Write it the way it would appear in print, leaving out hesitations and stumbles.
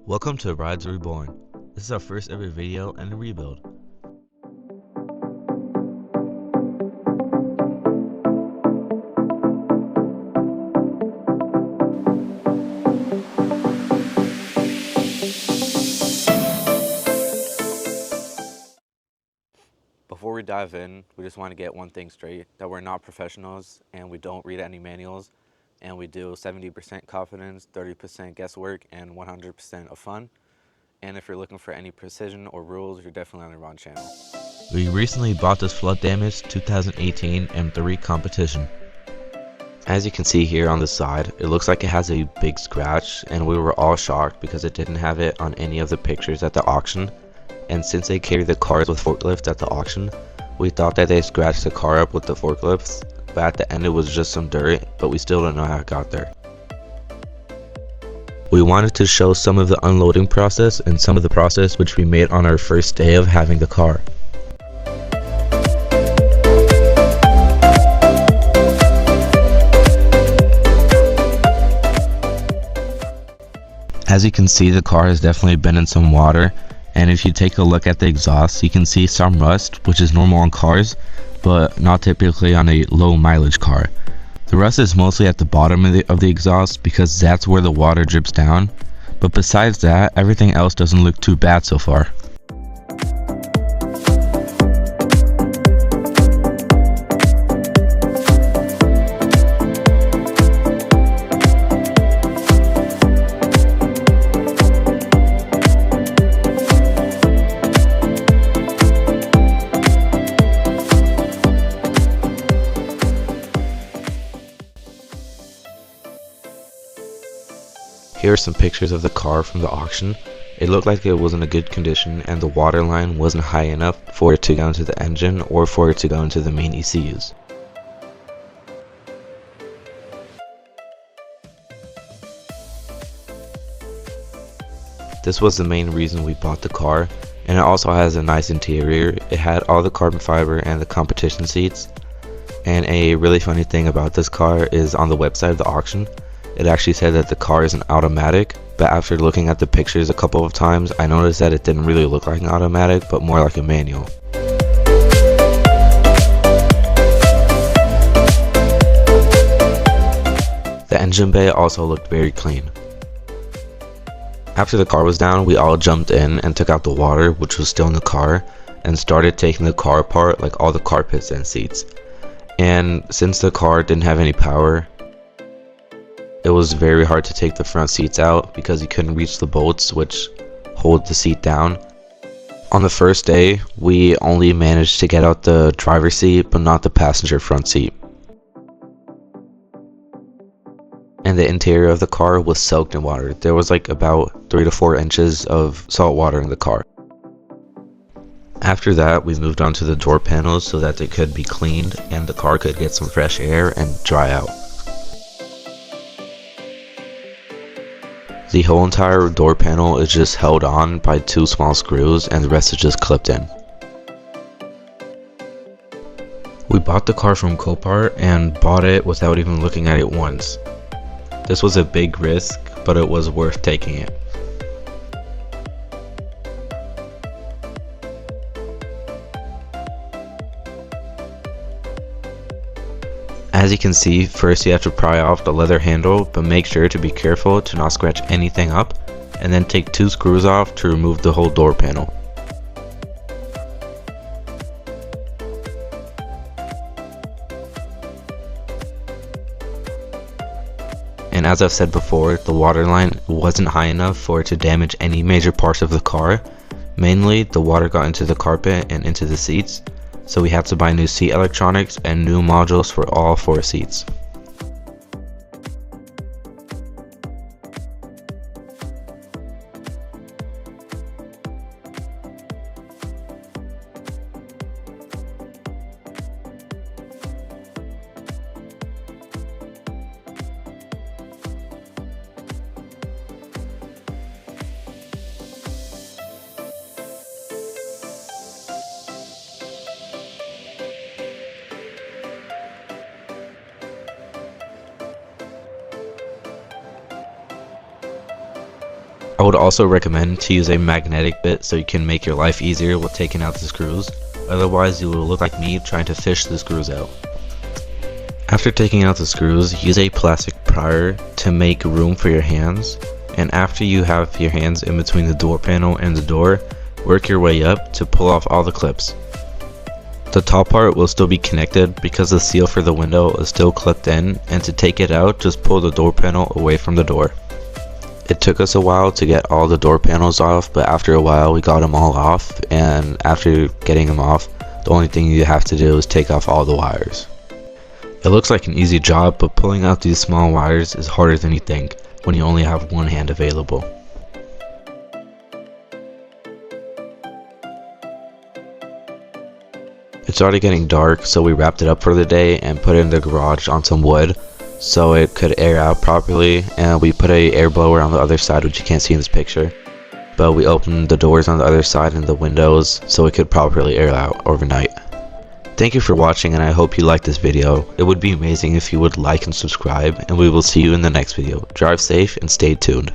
Welcome to Rides Reborn. This is our first ever video and a rebuild. Before we dive in, we just want to get one thing straight, that we're not professionals and we don't read any manuals, and we do 70% confidence, 30% guesswork, and 100% of fun. And if you're looking for any precision or rules, you're definitely on the wrong channel. We recently bought this flood damaged 2018 M3 Competiton. As you can see here on the side, it looks like it has a big scratch, and we were all shocked because it didn't have it on any of the pictures at the auction. And since they carry the cars with forklifts at the auction, we thought that they scratched the car up with the forklifts, but at the end it was just some dirt, but we still don't know how it got there. We wanted to show some of the unloading process and some of the process which we made on our first day of having the car. As you can see, the car has definitely been in some water, and if you take a look at the exhaust, you can see some rust, which is normal on cars, but not typically on a low mileage car. The rust is mostly at the bottom of the exhaust because that's where the water drips down, but besides that, everything else doesn't look too bad so far. Here are some pictures of the car from the auction. It looked like it was in a good condition and the water line wasn't high enough for it to go into the engine or for it to go into the main ECUs. This was the main reason we bought the car, and it also has a nice interior. It had all the carbon fiber and the Competiton seats. And a really funny thing about this car is on the website of the auction, it actually said that the car is an automatic, but after looking at the pictures a couple of times, I noticed that it didn't really look like an automatic, but more like a manual. The engine bay also looked very clean. After the car was down, we all jumped in and took out the water, which was still in the car, and started taking the car apart, like all the carpets and seats. And since the car didn't have any power, it was very hard to take the front seats out because you couldn't reach the bolts which hold the seat down. On the first day, we only managed to get out the driver's seat but not the passenger front seat. And the interior of the car was soaked in water. There was like about 3 to 4 inches of salt water in the car. After that, we moved on to the door panels so that they could be cleaned and the car could get some fresh air and dry out. The whole entire door panel is just held on by 2 small screws and the rest is just clipped in. We bought the car from Copart and bought it without even looking at it once. This was a big risk, but it was worth taking it. As you can see, first you have to pry off the leather handle, but make sure to be careful to not scratch anything up, and then take 2 screws off to remove the whole door panel. And as I've said before, the water line wasn't high enough for it to damage any major parts of the car. Mainly, the water got into the carpet and into the seats, so we had to buy new seat electronics and new modules for all 4 seats. would also recommend to use a magnetic bit so you can make your life easier with taking out the screws. Otherwise you will look like me trying to fish the screws out. After taking out the screws, use a plastic prier to make room for your hands. And after you have your hands in between the door panel and the door, work your way up to pull off all the clips. The top part will still be connected because the seal for the window is still clipped in, and to take it out, just pull the door panel away from the door. It took us a while to get all the door panels off, but after a while we got them all off, and after getting them off, the only thing you have to do is take off all the wires. It looks like an easy job, but pulling out these small wires is harder than you think when you only have one hand available. It's already getting dark, so we wrapped it up for the day and put it in the garage on some wood so it could air out properly, and we put a air blower on the other side, which you can't see in this picture, but we opened the doors on the other side and the windows so it could properly air out overnight. Thank you for watching, and I hope you liked this video. It would be amazing if you would like and subscribe, and we will see you in the next video. Drive safe and stay tuned.